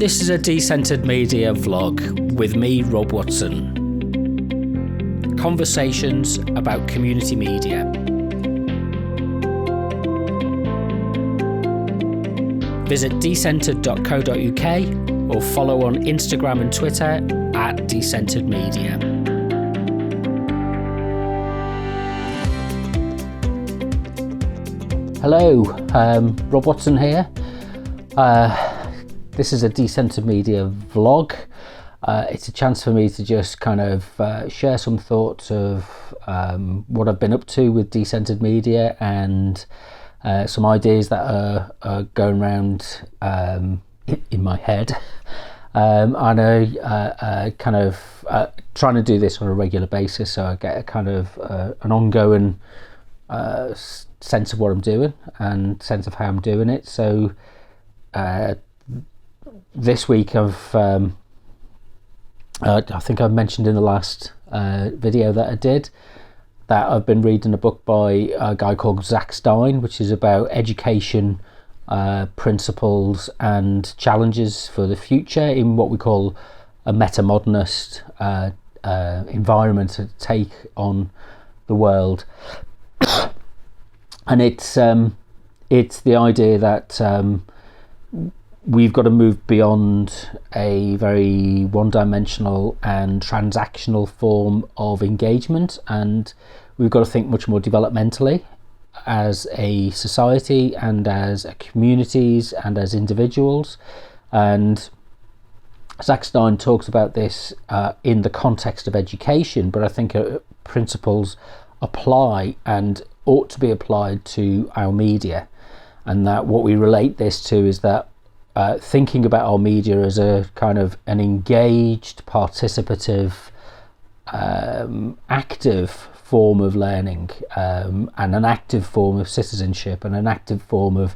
This is a Decentered media vlog with me, Rob Watson. Conversations about community media. Visit decentered.co.uk or follow on Instagram and Twitter at Decentered Media. Hello, Rob Watson here. This is a Decentered media vlog. It's a chance for me to just kind of share some thoughts of what I've been up to with Decentered media and some ideas that are going around in my head. And I kind of trying to do this on a regular basis, so I get a kind of an ongoing sense of what I'm doing and sense of how I'm doing it. So this week I think I mentioned in the last video that I did that I've been reading a book by a guy called Zach Stein, which is about education principles and challenges for the future in what we call a metamodernist environment to take on the world. And it's the idea that we've got to move beyond a very one-dimensional and transactional form of engagement, and we've got to think much more developmentally as a society and as communities and as individuals. And Zach Stein talks about this in the context of education, but I think principles apply and ought to be applied to our media, and that what we relate this to is that thinking about our media as a kind of an engaged, participative, active form of learning, and an active form of citizenship and an active form of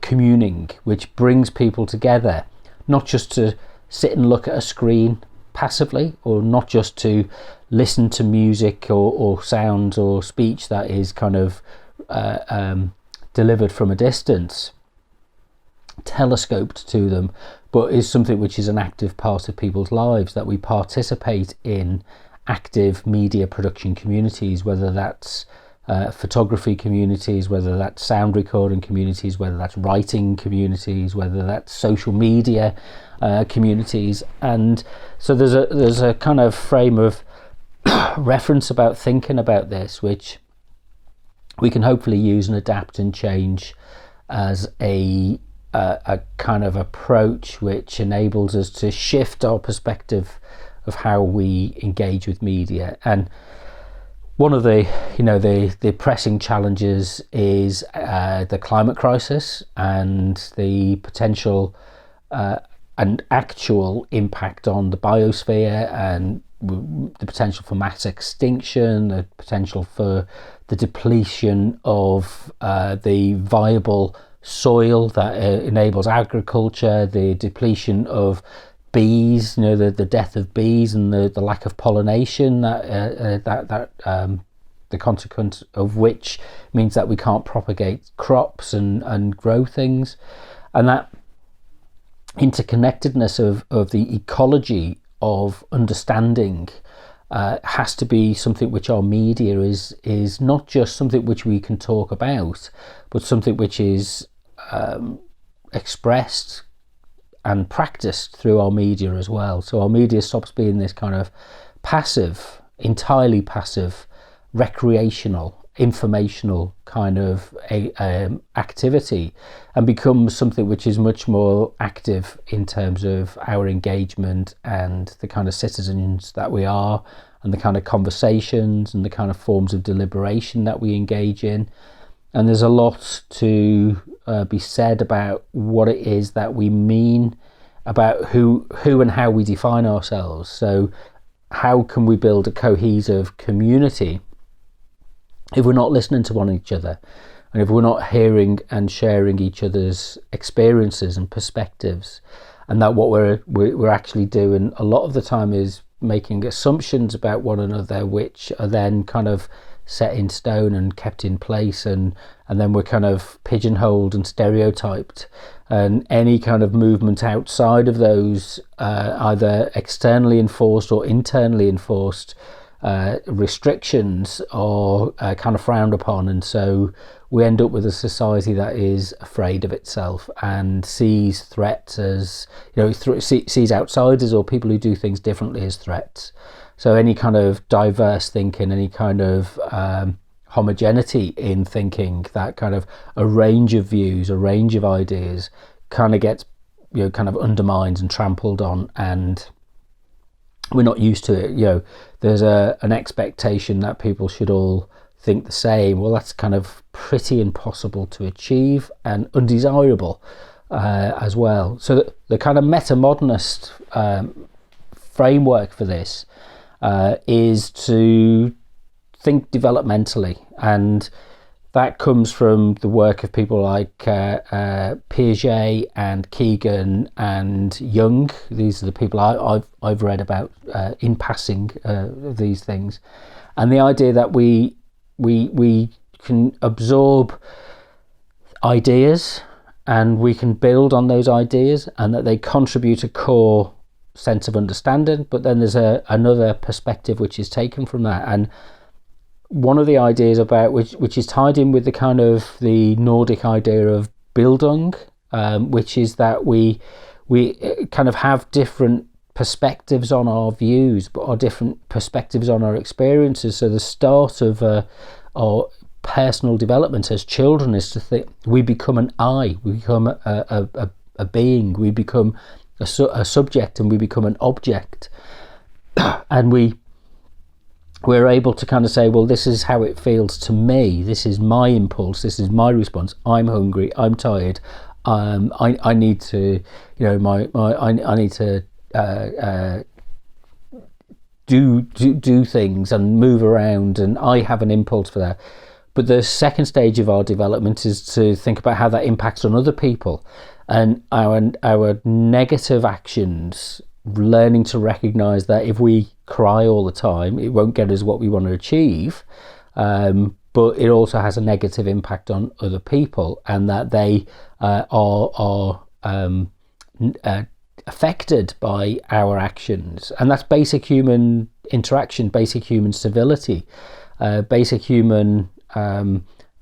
communing, which brings people together, not just to sit and look at a screen passively, or not just to listen to music or sounds or speech that is kind of delivered from a distance, telescoped to them, but is something which is an active part of people's lives, that we participate in active media production communities, whether that's photography communities, whether that's sound recording communities, whether that's writing communities, whether that's social media communities. And so there's a kind of frame of reference about thinking about this, which we can hopefully use and adapt and change as a kind of approach which enables us to shift our perspective of how we engage with media. And one of the pressing challenges is the climate crisis and the potential and actual impact on the biosphere, and the potential for mass extinction, the potential for the depletion of the viable soil that enables agriculture, the depletion of bees, the death of bees, and the lack of pollination that the consequence of which means that we can't propagate crops and grow things. And that interconnectedness of the ecology of understanding has to be something which our media is not just something which we can talk about, but something which is expressed and practiced through our media as well. So our media stops being this kind of passive, entirely passive, recreational, informational kind of activity, and becomes something which is much more active in terms of our engagement and the kind of citizens that we are, and the kind of conversations and the kind of forms of deliberation that we engage in. And there's a lot to be said about what it is that we mean, about who and how we define ourselves. So how can we build a cohesive community if we're not listening to one another, and if we're not hearing and sharing each other's experiences and perspectives? And that what we're actually doing a lot of the time is making assumptions about one another, which are then kind of set in stone and kept in place, and then we're kind of pigeonholed and stereotyped, and any kind of movement outside of those, either externally enforced or internally enforced restrictions, are kind of frowned upon. And so we end up with a society that is afraid of itself and sees threats as, sees outsiders or people who do things differently as threats. So any kind of diverse thinking, any kind of homogeneity in thinking, that kind of a range of views, a range of ideas, kind of gets kind of undermined and trampled on, and we're not used to it. There's an expectation that people should all think the same. Well, that's kind of pretty impossible to achieve and undesirable as well. So the kind of metamodernist framework for this is to think developmentally, and that comes from the work of people like Piaget and Keegan and Jung. These are the people I've read about in passing these things, and the idea that we can absorb ideas and we can build on those ideas, and that they contribute a core sense of understanding. But then there's another perspective which is taken from that, and one of the ideas about which is tied in with the kind of the Nordic idea of Bildung, which is that we kind of have different perspectives on our views, but our different perspectives on our experiences. So the start of our personal development as children is to think we become an I, we become a being, we become a subject, and we become an object, and we're able to kind of say, well, this is how it feels to me. This is my impulse. This is my response. I'm hungry. I'm tired. I need to, I need to do things and move around, and I have an impulse for that. But the second stage of our development is to think about how that impacts on other people, and our negative actions. Learning to recognize that if we cry all the time, it won't get us what we want to achieve, but it also has a negative impact on other people, and that they are affected by our actions. And that's basic human interaction, basic human civility, basic human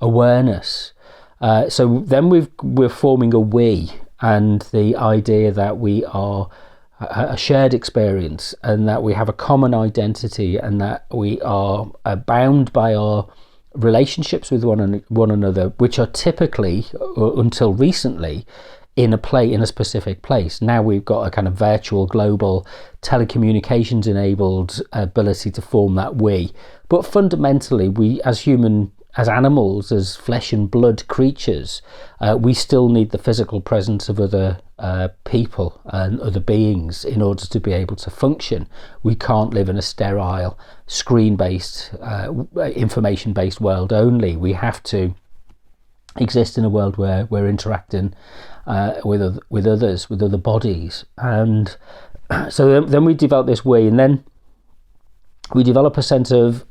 awareness. So then we're forming a we, and the idea that we are a shared experience, and that we have a common identity, and that we are bound by our relationships with one another, which are typically, until recently, in a specific place. Now we've got a kind of virtual, global, telecommunications enabled ability to form that we. But fundamentally, we as animals, as flesh and blood creatures, we still need the physical presence of other people and other beings in order to be able to function. We can't live in a sterile, screen-based, information-based world only. We have to exist in a world where we're interacting with others, with other bodies. And so then we develop this way, and then we develop a sense of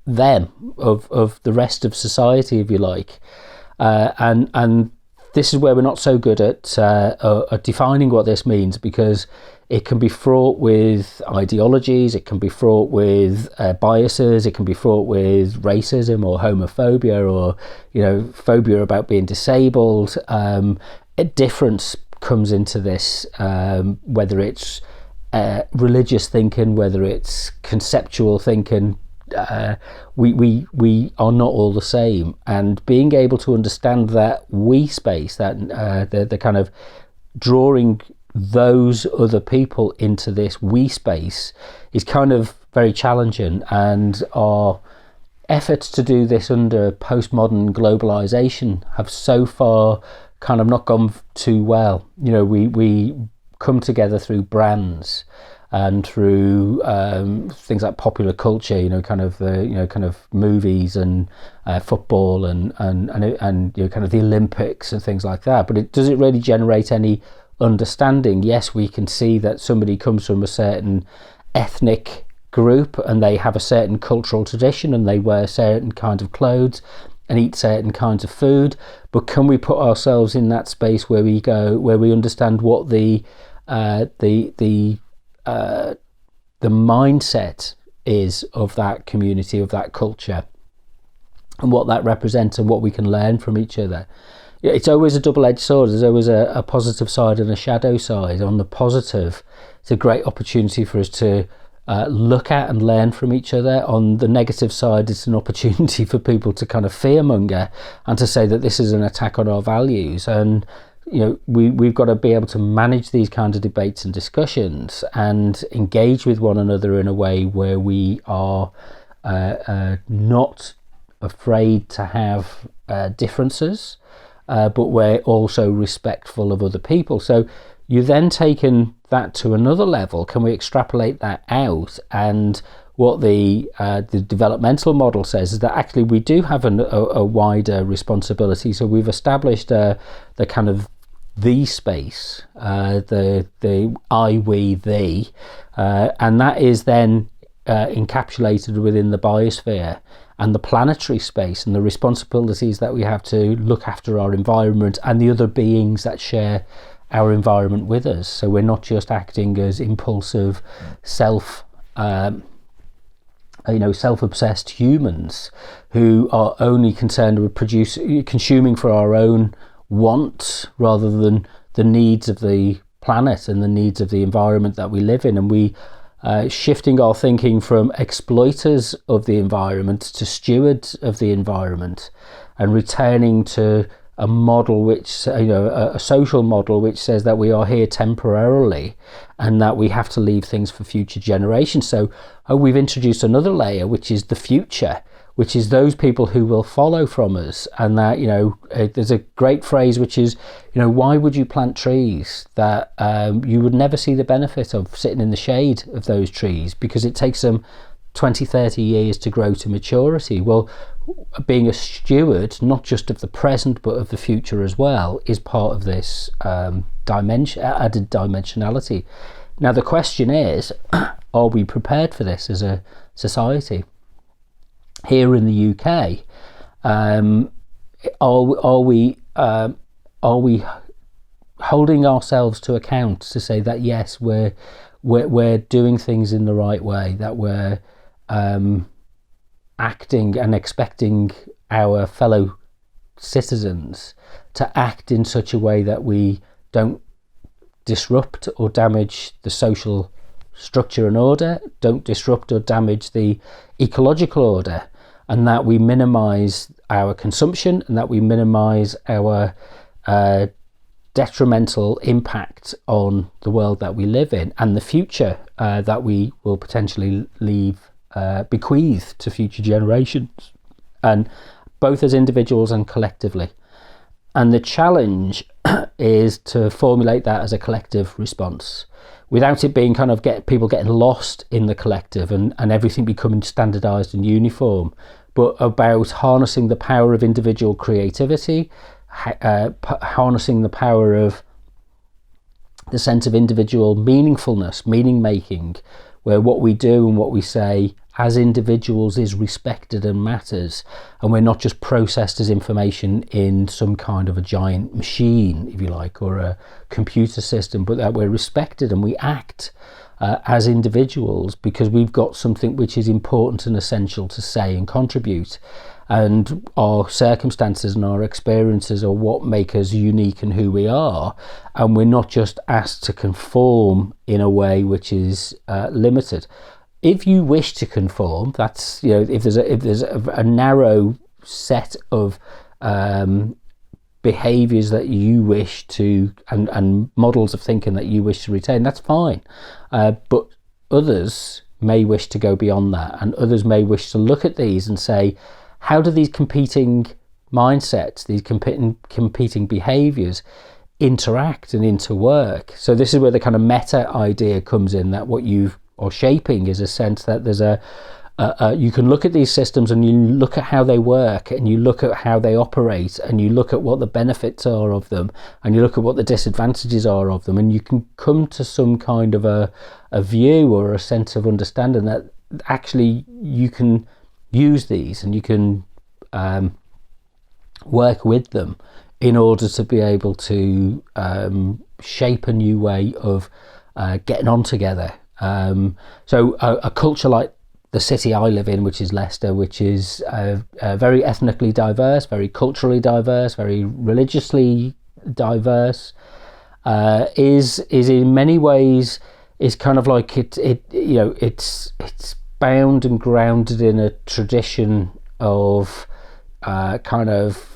them, of the rest of society, if you like, and this is where we're not so good at defining what this means, because it can be fraught with ideologies, it can be fraught with biases, it can be fraught with racism or homophobia, or phobia about being disabled. A difference comes into this, whether it's religious thinking, whether it's conceptual thinking. We are not all the same, and being able to understand that we space, that the kind of drawing those other people into this we space, is kind of very challenging. And our efforts to do this under postmodern globalization have so far kind of not gone too well. We come together through brands and through things like popular culture, kind of movies and football and kind of the Olympics and things like that. But does it really generate any understanding? Yes, we can see that somebody comes from a certain ethnic group and they have a certain cultural tradition and they wear certain kinds of clothes and eat certain kinds of food, but can we put ourselves in that space where we understand what the mindset is of that community, of that culture, and what that represents and what we can learn from each other. It's always a double-edged sword. There's always a positive side and a shadow side. On the positive, it's a great opportunity for us to look at and learn from each other. On the negative side, it's an opportunity for people to kind of fearmonger and to say that this is an attack on our values. And we've got to be able to manage these kinds of debates and discussions and engage with one another in a way where we are not afraid to have differences, but we're also respectful of other people. So you've then taken that to another level. Can we extrapolate that out? And what the developmental model says is that actually we do have a wider responsibility. So we've established the kind of the space, the I, we, thee, and that is then encapsulated within the biosphere and the planetary space and the responsibilities that we have to look after our environment and the other beings that share our environment with us. So we're not just acting as impulsive, self-obsessed humans who are only concerned with consuming for our own wants rather than the needs of the planet and the needs of the environment that we live in. And we shifting our thinking from exploiters of the environment to stewards of the environment, and returning to a model which, a social model which says that we are here temporarily and that we have to leave things for future generations. So we've introduced another layer, which is the future, which is those people who will follow from us. And that, there's a great phrase which is, why would you plant trees that you would never see the benefit of sitting in the shade of those trees because it takes them 20, 30 years to grow to maturity? Well, being a steward, not just of the present, but of the future as well, is part of this added dimensionality. Now, the question is, are we prepared for this as a society? Here in the UK, are we holding ourselves to account to say that yes, we're doing things in the right way, that we're acting and expecting our fellow citizens to act in such a way that we don't disrupt or damage the social structure and order, don't disrupt or damage the ecological order, and that we minimize our consumption and that we minimize our detrimental impact on the world that we live in and the future that we will potentially bequeath to future generations, and both as individuals and collectively. And the challenge is to formulate that as a collective response without it being kind of people getting lost in the collective and everything becoming standardized and uniform, but about harnessing the power of individual creativity, harnessing the power of the sense of individual meaningfulness, meaning making, where what we do and what we say as individuals is respected and matters, and we're not just processed as information in some kind of a giant machine, if you like, or a computer system, but that we're respected and we act as individuals because we've got something which is important and essential to say and contribute. And our circumstances and our experiences are what make us unique and who we are, and we're not just asked to conform in a way which is limited. If you wish to conform, that's, if there's a narrow set of behaviours that you wish to and models of thinking that you wish to retain, that's fine. But others may wish to go beyond that, and others may wish to look at these and say, how do these competing mindsets, these competing behaviours interact and interwork? So this is where the kind of meta idea comes in, that what you are shaping is a sense that there's you can look at these systems and you look at how they work and you look at how they operate and you look at what the benefits are of them and you look at what the disadvantages are of them, and you can come to some kind of a view or a sense of understanding that actually you can use these and you can work with them in order to be able to shape a new way of getting on together. So a culture like the city I live in, which is Leicester, which is very ethnically diverse, very culturally diverse, very religiously diverse, is in many ways is kind of like it's bound and grounded in a tradition of kind of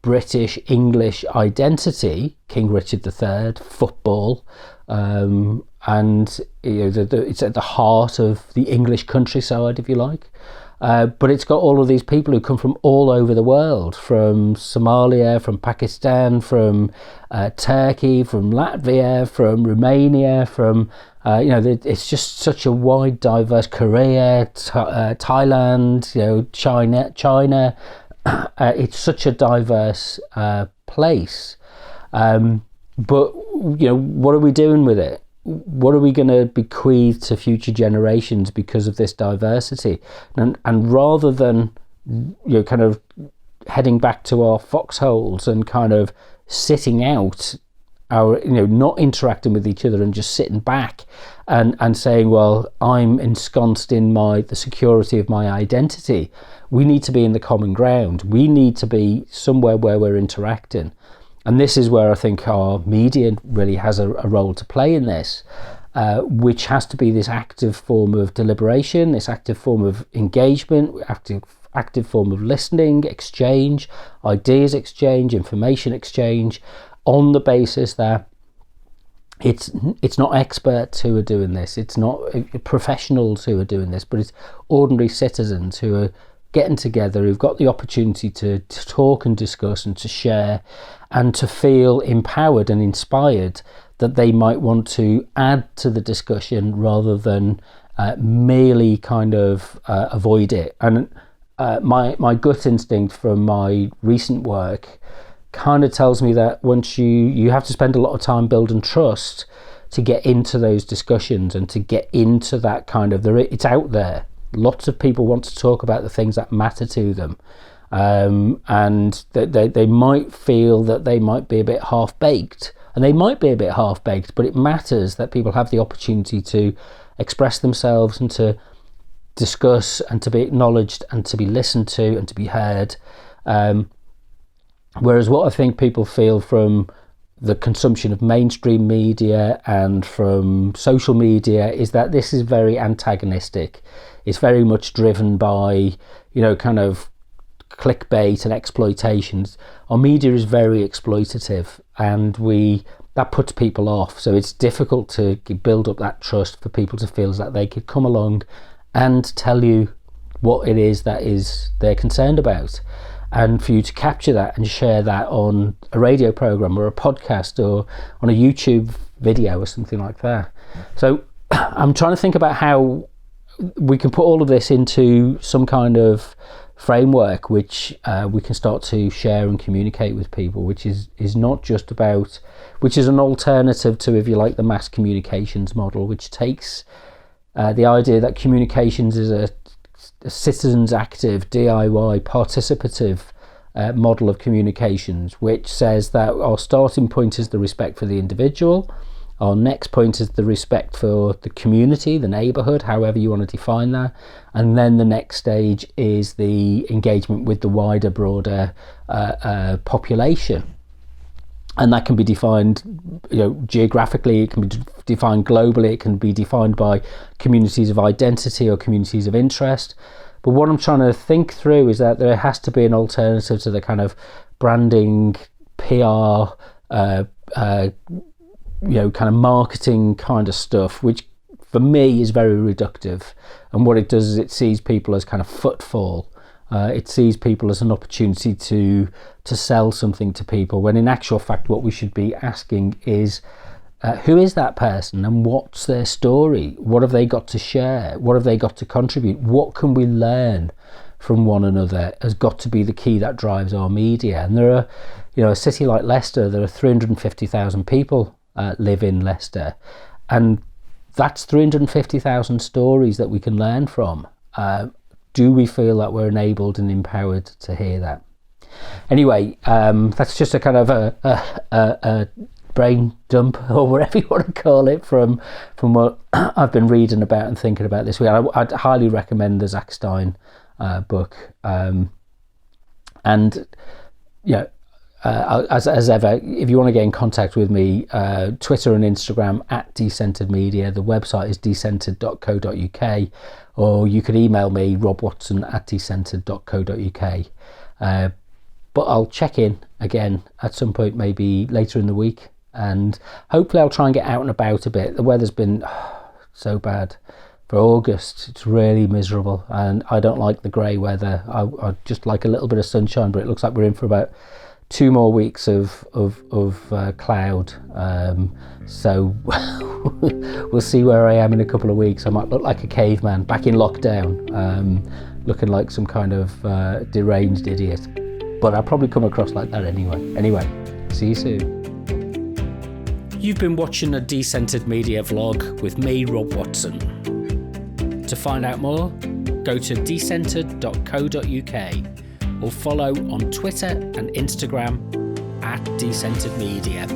British English identity, King Richard III, football, and it's at the heart of the English countryside, if you like. But it's got all of these people who come from all over the world, from Somalia, from Pakistan, from Turkey, from Latvia, from Romania, from it's just such a wide, diverse Korea, Thailand, China. It's such a diverse place. But what are we doing with it? What are we going to bequeath to future generations because of this diversity? And rather than kind of heading back to our foxholes and kind of sitting out our not interacting with each other and just sitting back and saying, well, I'm ensconced in the security of my identity, we need to be in the common ground. We need to be somewhere where we're interacting. And this is where I think our media really has a role to play in this, which has to be this active form of deliberation, this active form of engagement, active form of listening, exchange, ideas exchange, information exchange, on the basis that it's not experts who are doing this, it's not professionals who are doing this, but it's ordinary citizens who are getting together, who've got the opportunity to talk and discuss and to share and to feel empowered and inspired that they might want to add to the discussion rather than merely kind of avoid it. And my gut instinct from my recent work kind of tells me that once you have to spend a lot of time building trust to get into those discussions and to get into that kind of, it's out there. Lots of people want to talk about the things that matter to them, and they might feel that they might be a bit half-baked, and they might be a bit half-baked, but it matters that people have the opportunity to express themselves and to discuss and to be acknowledged and to be listened to and to be heard. Whereas what I think people feel from the consumption of mainstream media and from social media is that this is very antagonistic. It's very much driven by, kind of clickbait and exploitations. Our media is very exploitative, and that puts people off. So it's difficult to build up that trust for people to feel that they could come along and tell you what it is that they're concerned about, and for you to capture that and share that on a radio program or a podcast or on a YouTube video or something like that. So I'm trying to think about how we can put all of this into some kind of framework which we can start to share and communicate with people, which is not just about, which is an alternative to, if you like, the mass communications model, which takes the idea that communications is a citizens active, DIY, participative model of communications, which says that our starting point is the respect for the individual, our next point is the respect for the community, the neighbourhood, however you want to define that, and then the next stage is the engagement with the wider, broader population. And that can be defined, geographically, it can be defined globally, it can be defined by communities of identity or communities of interest. But what I'm trying to think through is that there has to be an alternative to the kind of branding, PR, kind of marketing kind of stuff, which for me is very reductive. And what it does is it sees people as kind of footfall. It sees people as an opportunity to sell something to people, when in actual fact what we should be asking is, who is that person and what's their story? What have they got to share? What have they got to contribute? What can we learn from one another has got to be the key that drives our media. And there are, a city like Leicester, there are 350,000 people live in Leicester, and that's 350,000 stories that we can learn from. Do we feel that we're enabled and empowered to hear that? Anyway, that's just a kind of a brain dump, or whatever you want to call it, from what I've been reading about and thinking about this week. I'd highly recommend the Zach Stein book. And yeah, as ever, if you want to get in contact with me, Twitter and Instagram at Decentered Media. The website is decentered.co.uk, or you could email me, robwatson@decentered.co.uk. But I'll check in again at some point, maybe later in the week, and hopefully I'll try and get out and about a bit. The weather's been so bad for August. It's really miserable, and I don't like the grey weather. I just like a little bit of sunshine, but it looks like we're in for about 2 more weeks of cloud. So we'll see where I am in a couple of weeks. I might look like a caveman back in lockdown, looking like some kind of deranged idiot. But I'll probably come across like that anyway. Anyway, see you soon. You've been watching a Decentered Media vlog with me, Rob Watson. To find out more, go to decentered.co.uk or follow on Twitter and Instagram at Decentered Media.